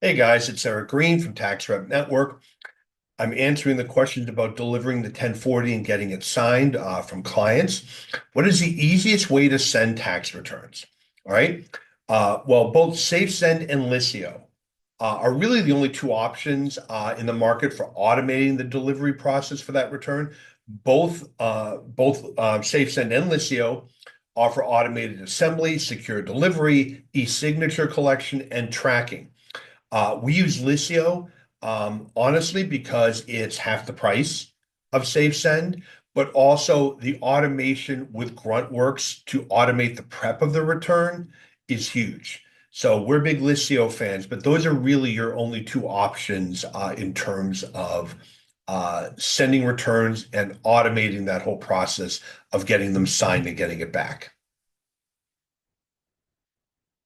Hey guys, it's Eric Green from Tax Rep Network. I'm answering the questions about delivering the 1040 and getting it signed from clients. What is the easiest way to send tax returns? All right. Well, both SafeSend and Liscio are really the only two options in the market for automating the delivery process for that return. Both SafeSend and Liscio offer automated assembly, secure delivery, e-signature collection, and tracking. We use Liscio, honestly, because it's half the price of SafeSend, but also the automation with GruntWorx to automate the prep of the return is huge. So we're big Liscio fans, but those are really your only two options in terms of sending returns and automating that whole process of getting them signed and getting it back.